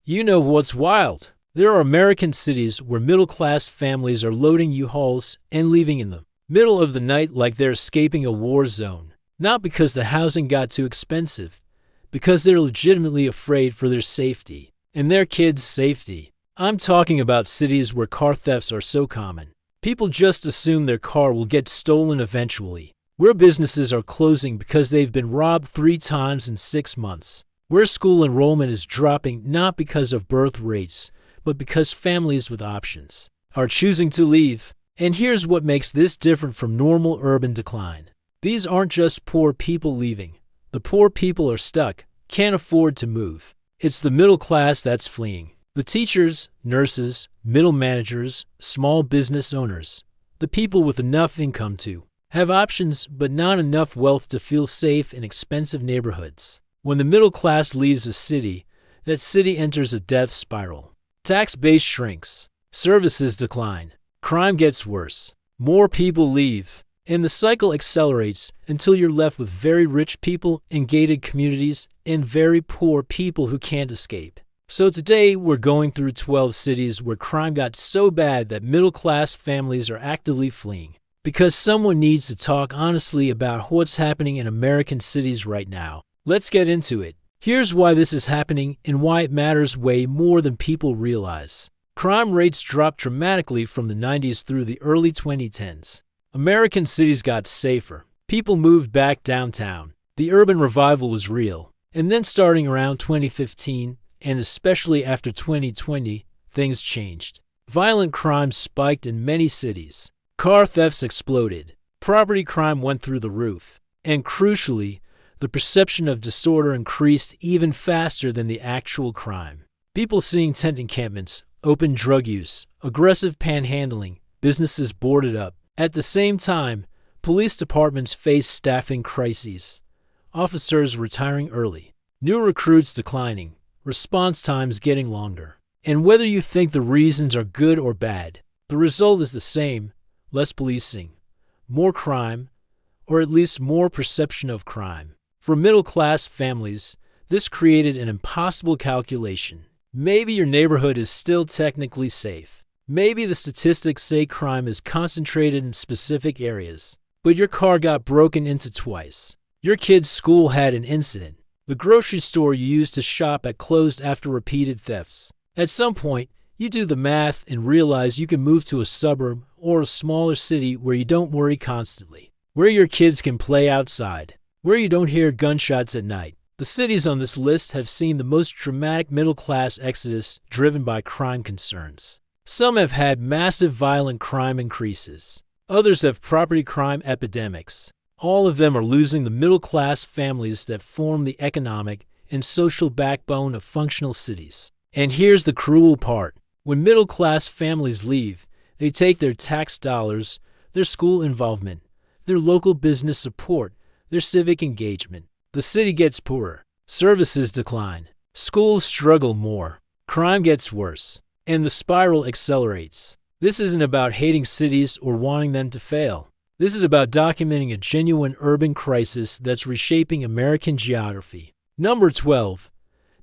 You know what's wild? There are American cities where middle-class families are loading U-Hauls and leaving in the middle of the night like they're escaping a war zone. Not because the housing got too expensive, because they're legitimately afraid for their safety and their kids' safety. I'm talking about cities where car thefts are so common. People just assume their car will get stolen eventually. Where businesses are closing because they've been robbed 3 times in 6 months. Where school enrollment is dropping not because of birth rates, but because families with options are choosing to leave. And here's what makes this different from normal urban decline. These aren't just poor people leaving. The poor people are stuck, can't afford to move. It's the middle class that's fleeing. The teachers, nurses, middle managers, small business owners. The people with enough income to have options but not enough wealth to feel safe in expensive neighborhoods. When the middle class leaves a city, that city enters a death spiral. Tax base shrinks. Services decline. Crime gets worse. More people leave. And the cycle accelerates until you're left with very rich people in gated communities and very poor people who can't escape. So today we're going through 12 cities where crime got so bad that middle-class families are actively fleeing. Because someone needs to talk honestly about what's happening in American cities right now. Let's get into it. Here's why this is happening and why it matters way more than people realize. Crime rates dropped dramatically from the 90s through the early 2010s. American cities got safer. People moved back downtown. The urban revival was real. And then starting around 2015, and especially after 2020, things changed. Violent crime spiked in many cities. Car thefts exploded. Property crime went through the roof. And crucially, the perception of disorder increased even faster than the actual crime. People seeing tent encampments, open drug use, aggressive panhandling, businesses boarded up. At the same time, police departments faced staffing crises. Officers retiring early. New recruits declining. Response times getting longer. And whether you think the reasons are good or bad, the result is the same: less policing, more crime, or at least more perception of crime. For middle-class families, this created an impossible calculation. Maybe your neighborhood is still technically safe. Maybe the statistics say crime is concentrated in specific areas, but your car got broken into twice. Your kid's school had an incident. The grocery store you used to shop at closed after repeated thefts. At some point, you do the math and realize you can move to a suburb or a smaller city where you don't worry constantly, where your kids can play outside, where you don't hear gunshots at night. The cities on this list have seen the most dramatic middle-class exodus driven by crime concerns. Some have had massive violent crime increases. Others have property crime epidemics. All of them are losing the middle-class families that form the economic and social backbone of functional cities. And here's the cruel part. When middle-class families leave, they take their tax dollars, their school involvement, their local business support, their civic engagement. The city gets poorer. Services decline. Schools struggle more. Crime gets worse. And the spiral accelerates. This isn't about hating cities or wanting them to fail. This is about documenting a genuine urban crisis that's reshaping American geography. Number 12.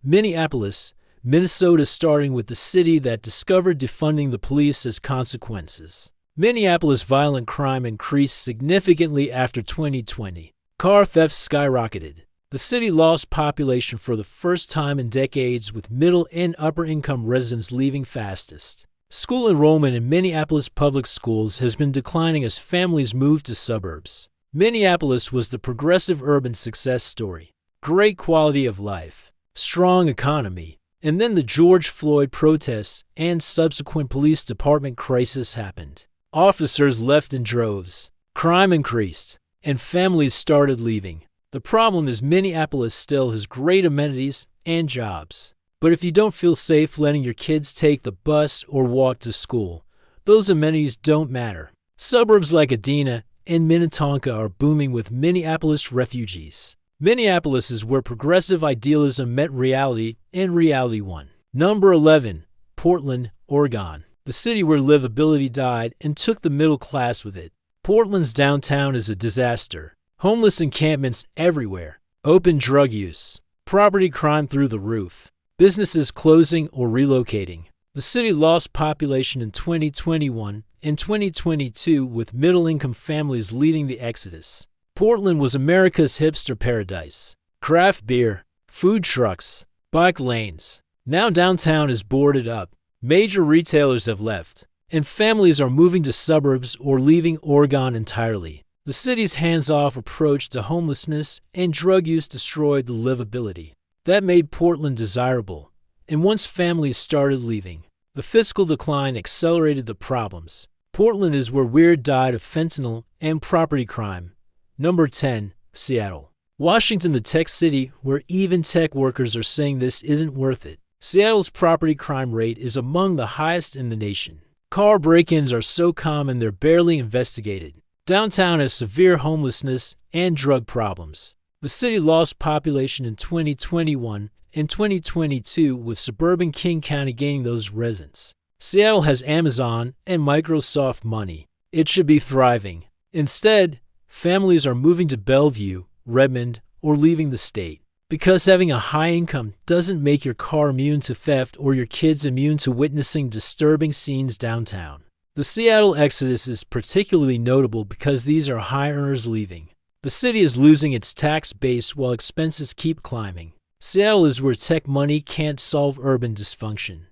Minneapolis, Minnesota, starting with the city that discovered defunding the police as consequences. Minneapolis violent crime increased significantly after 2020. Car thefts skyrocketed. The city lost population for the first time in decades, with middle and upper income residents leaving fastest. School enrollment in Minneapolis public schools has been declining as families move to suburbs. Minneapolis was the progressive urban success story. Great quality of life, strong economy, and then the George Floyd protests and subsequent police department crisis happened. Officers left in droves. Crime increased, and families started leaving. The problem is Minneapolis still has great amenities and jobs. But if you don't feel safe letting your kids take the bus or walk to school, those amenities don't matter. Suburbs like Edina and Minnetonka are booming with Minneapolis refugees. Minneapolis is where progressive idealism met reality and reality won. Number 11. Portland, Oregon. The city where livability died and took the middle class with it. Portland's downtown is a disaster. Homeless encampments everywhere. Open drug use. Property crime through the roof. businesses closing or relocating. The city lost population in 2021 and 2022, with middle-income families leading the exodus. Portland was America's hipster paradise. Craft beer, food trucks, bike lanes. Now downtown is boarded up. Major retailers have left, and families are moving to suburbs or leaving Oregon entirely. The city's hands-off approach to homelessness and drug use destroyed the livability that made Portland desirable, and once families started leaving, the fiscal decline accelerated the problems. Portland is where Weird died of fentanyl and property crime. Number 10. Seattle. Washington, the tech city where even tech workers are saying this isn't worth it. Seattle's property crime rate is among the highest in the nation. Car break-ins are so common they're barely investigated. Downtown has severe homelessness and drug problems. The city lost population in 2021 and 2022, with suburban King County gaining those residents. Seattle has Amazon and Microsoft money. It should be thriving. Instead, families are moving to Bellevue, Redmond, or leaving the state. Because having a high income doesn't make your car immune to theft or your kids immune to witnessing disturbing scenes downtown. The Seattle exodus is particularly notable because these are high earners leaving. The city is losing its tax base while expenses keep climbing. Seattle is where tech money can't solve urban dysfunction.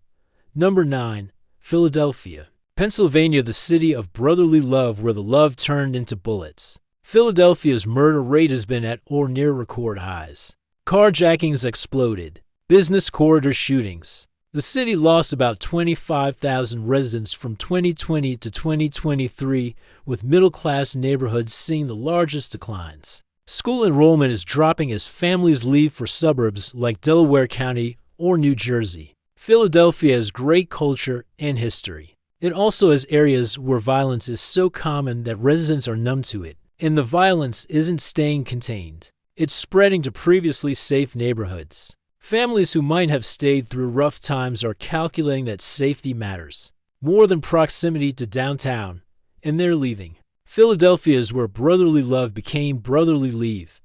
Number 9. Philadelphia. Pennsylvania, the city of brotherly love where the love turned into bullets. Philadelphia's murder rate has been at or near record highs. Carjackings exploded. Business corridor shootings. The city lost about 25,000 residents from 2020 to 2023, with middle-class neighborhoods seeing the largest declines. School enrollment is dropping as families leave for suburbs like Delaware County or New Jersey. Philadelphia has great culture and history. It also has areas where violence is so common that residents are numb to it, and the violence isn't staying contained. It's spreading to previously safe neighborhoods. Families who might have stayed through rough times are calculating that safety matters more than proximity to downtown, and they're leaving. Philadelphia is where brotherly love became brotherly leave.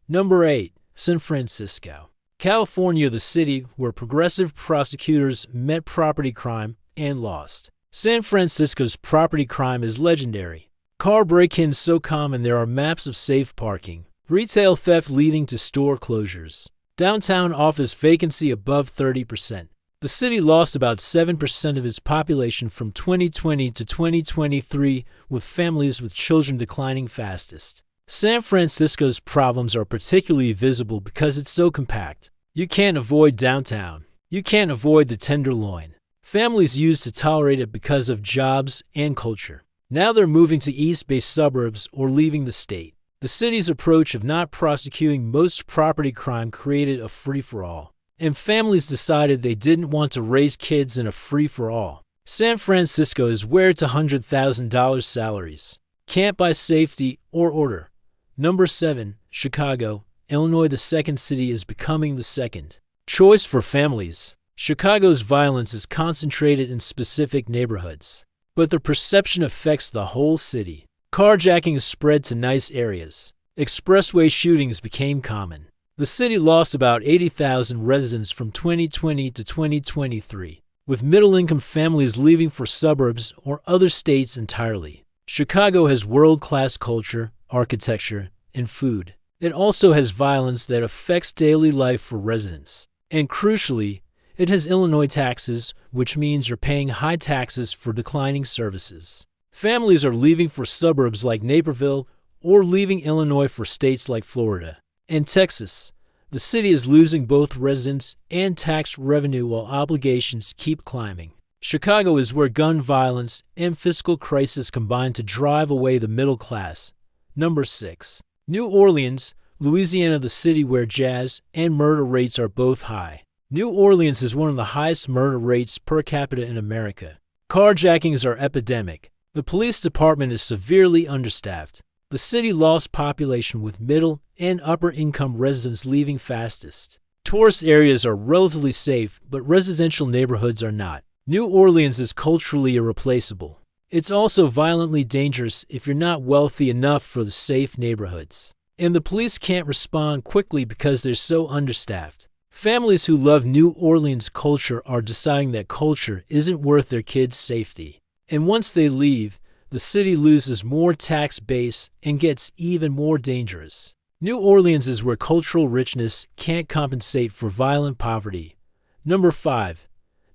Number 8. San Francisco. California, the city where progressive prosecutors met property crime and lost. San Francisco's property crime is legendary. Car break-ins so common there are maps of safe parking. Retail theft leading to store closures. Downtown office vacancy above 30%. The city lost about 7% of its population from 2020 to 2023, with families with children declining fastest. San Francisco's problems are particularly visible because it's so compact. You can't avoid downtown. You can't avoid the Tenderloin. Families used to tolerate it because of jobs and culture. Now they're moving to East Bay suburbs or leaving the state. The city's approach of not prosecuting most property crime created a free-for-all, and families decided they didn't want to raise kids in a free-for-all. San Francisco is where it's $100,000 salaries can't buy safety or order. Number 7. Chicago. Illinois, the second city, is becoming the second choice for families. Chicago's violence is concentrated in specific neighborhoods, but the perception affects the whole city. Carjacking spread to nice areas. Expressway shootings became common. The city lost about 80,000 residents from 2020 to 2023, with middle-income families leaving for suburbs or other states entirely. Chicago has world-class culture, architecture, and food. It also has violence that affects daily life for residents. And crucially, it has Illinois taxes, which means you're paying high taxes for declining services. Families are leaving for suburbs like Naperville or leaving Illinois for states like Florida and Texas. The city is losing both residents and tax revenue while obligations keep climbing. Chicago is where gun violence and fiscal crisis combine to drive away the middle class. Number 6. New Orleans, Louisiana, the city where jazz and murder rates are both high. New Orleans is one of the highest murder rates per capita in America. Carjackings are epidemic. The police department is severely understaffed. The city lost population with middle and upper income residents leaving fastest. Tourist areas are relatively safe, but residential neighborhoods are not. New Orleans is culturally irreplaceable. It's also violently dangerous if you're not wealthy enough for the safe neighborhoods. And the police can't respond quickly because they're so understaffed. Families who love New Orleans culture are deciding that culture isn't worth their kids' safety. And once they leave, the city loses more tax base and gets even more dangerous. New Orleans is where cultural richness can't compensate for violent poverty. Number 5.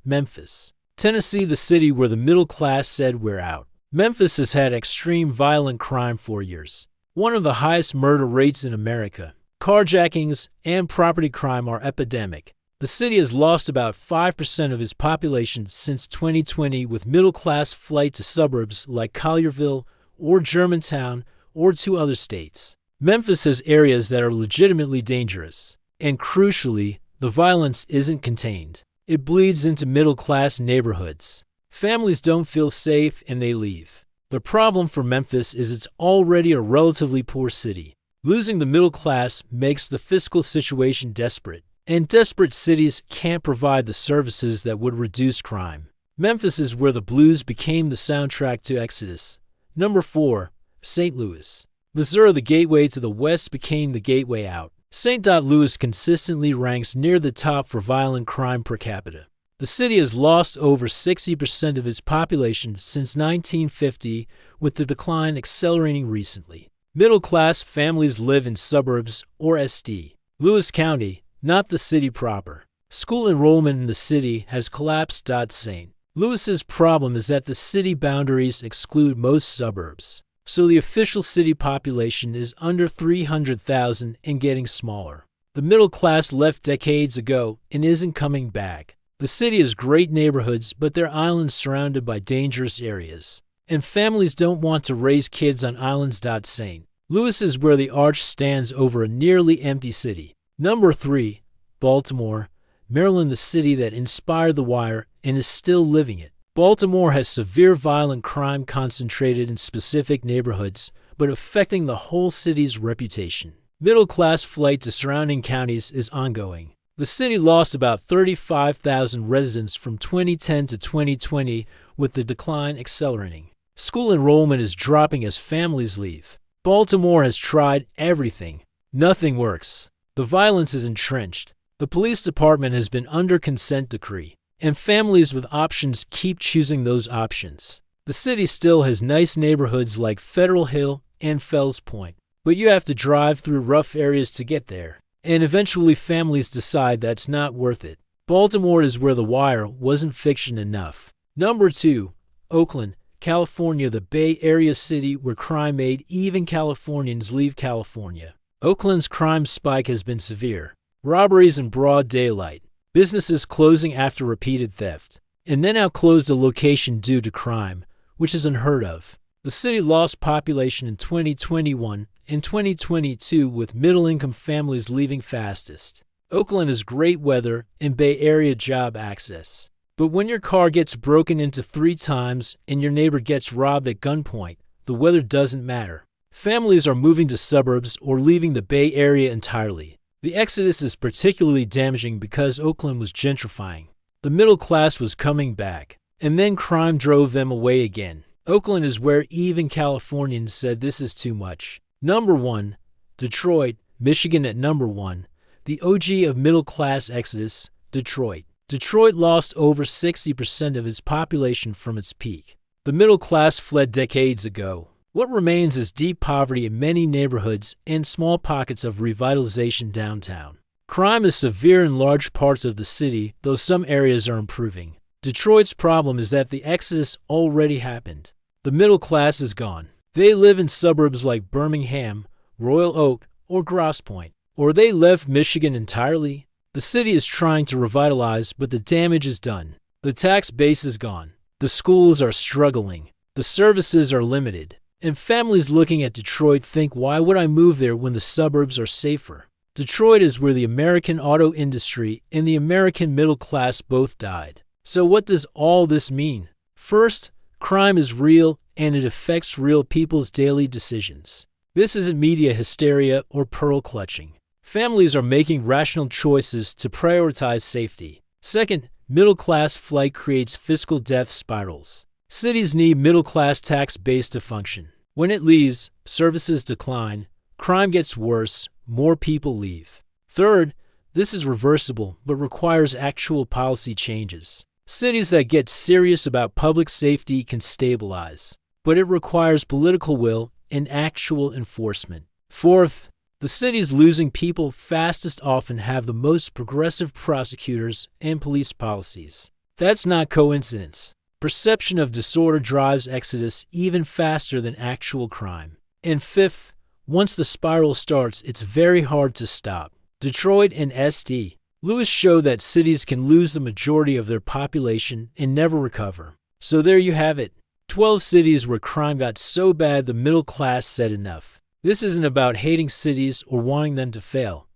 Memphis, Tennessee, the city where the middle class said we're out. Memphis has had extreme violent crime for years. One of the highest murder rates in America. Carjackings and property crime are epidemic. The city has lost about 5% of its population since 2020, with middle-class flight to suburbs like Collierville or Germantown or to other states. Memphis has areas that are legitimately dangerous. And crucially, the violence isn't contained. It bleeds into middle-class neighborhoods. Families don't feel safe and they leave. The problem for Memphis is it's already a relatively poor city. Losing the middle class makes the fiscal situation desperate, and desperate cities can't provide the services that would reduce crime. Memphis is where the blues became the soundtrack to Exodus. Number 4. St. Louis, Missouri, the gateway to the West became the gateway out. St. Louis consistently ranks near the top for violent crime per capita. The city has lost over 60% of its population since 1950, with the decline accelerating recently. Middle-class families live in suburbs or St. Louis County, not the city proper. School enrollment in the city has collapsed. St. Louis's problem is that the city boundaries exclude most suburbs, so the official city population is under 300,000 and getting smaller. The middle class left decades ago and isn't coming back. The city has great neighborhoods, but they're islands surrounded by dangerous areas. And families don't want to raise kids on islands. St. Louis is where the arch stands over a nearly empty city. Number 3. Baltimore, Maryland, the city that inspired The Wire and is still living it. Baltimore has severe violent crime concentrated in specific neighborhoods, but affecting the whole city's reputation. Middle-class flight to surrounding counties is ongoing. The city lost about 35,000 residents from 2010 to 2020, with the decline accelerating. School enrollment is dropping as families leave. Baltimore has tried everything. Nothing works. The violence is entrenched. The police department has been under consent decree, and families with options keep choosing those options. The city still has nice neighborhoods like Federal Hill and Fells Point, but you have to drive through rough areas to get there, and eventually families decide that's not worth it. Baltimore is where The Wire wasn't fiction enough. Number 2. Oakland, California, the Bay Area city where crime made even Californians leave California. Oakland's crime spike has been severe. Robberies in broad daylight, businesses closing after repeated theft, and then now closed a location due to crime, which is unheard of. The city lost population in 2021 and 2022, with middle-income families leaving fastest. Oakland has great weather and Bay Area job access. But when your car gets broken into 3 times and your neighbor gets robbed at gunpoint, the weather doesn't matter. Families are moving to suburbs or leaving the Bay Area entirely. The exodus is particularly damaging because Oakland was gentrifying. The middle class was coming back, and then crime drove them away again. Oakland is where even Californians said this is too much. Number 1. Detroit, Michigan at number 1. The OG of middle-class exodus, Detroit. Detroit lost over 60% of its population from its peak. The middle class fled decades ago. What remains is deep poverty in many neighborhoods and small pockets of revitalization downtown. Crime is severe in large parts of the city, though some areas are improving. Detroit's problem is that the exodus already happened. The middle class is gone. They live in suburbs like Birmingham, Royal Oak, or Grosse Pointe. Or they left Michigan entirely. The city is trying to revitalize, but the damage is done. The tax base is gone. The schools are struggling. The services are limited. And families looking at Detroit think, why would I move there when the suburbs are safer? Detroit is where the American auto industry and the American middle class both died. So what does all this mean? First, crime is real and it affects real people's daily decisions. This isn't media hysteria or pearl clutching. Families are making rational choices to prioritize safety. Second, middle-class flight creates fiscal death spirals. Cities need middle-class tax base to function. When it leaves, services decline, crime gets worse, more people leave. Third, This is reversible, but requires actual policy changes. Cities that get serious about public safety can stabilize, but it requires political will and actual enforcement. Fourth, the cities losing people fastest often have the most progressive prosecutors and police policies. That's not coincidence. Perception of disorder drives exodus even faster than actual crime. And fifth, once the spiral starts, it's very hard to stop. Detroit and St. Louis show that cities can lose the majority of their population and never recover. So there you have it. 12 cities where crime got so bad the middle class said enough. This isn't about hating cities or wanting them to fail.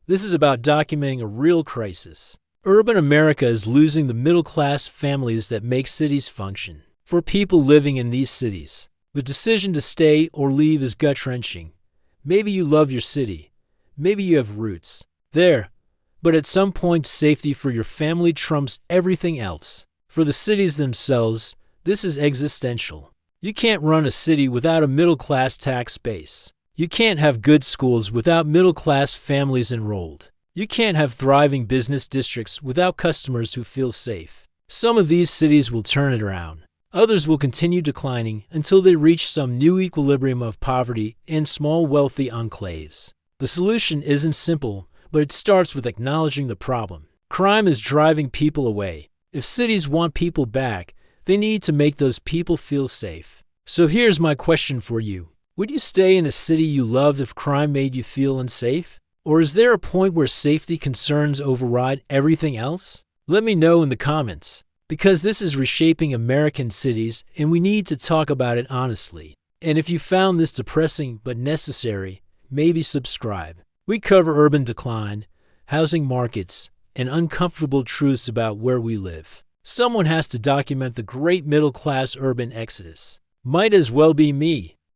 This is about documenting a real crisis. Urban America is losing the middle-class families that make cities function. For people living in these cities, the decision to stay or leave is gut-wrenching. Maybe you love your city. Maybe you have roots there. But at some point, safety for your family trumps everything else. For the cities themselves, this is existential. You can't run a city without a middle-class tax base. You can't have good schools without middle-class families enrolled. You can't have thriving business districts without customers who feel safe. Some of these cities will turn it around. Others will continue declining until they reach some new equilibrium of poverty and small wealthy enclaves. The solution isn't simple, but it starts with acknowledging the problem. Crime is driving people away. If cities want people back, they need to make those people feel safe. So here's my question for you. Would you stay in a city you loved if crime made you feel unsafe? Or is there a point where safety concerns override everything else? Let me know in the comments, because this is reshaping American cities and we need to talk about it honestly. And if you found this depressing but necessary, maybe subscribe. We cover urban decline, housing markets, and uncomfortable truths about where we live. Someone has to document the great middle-class urban exodus. Might as well be me.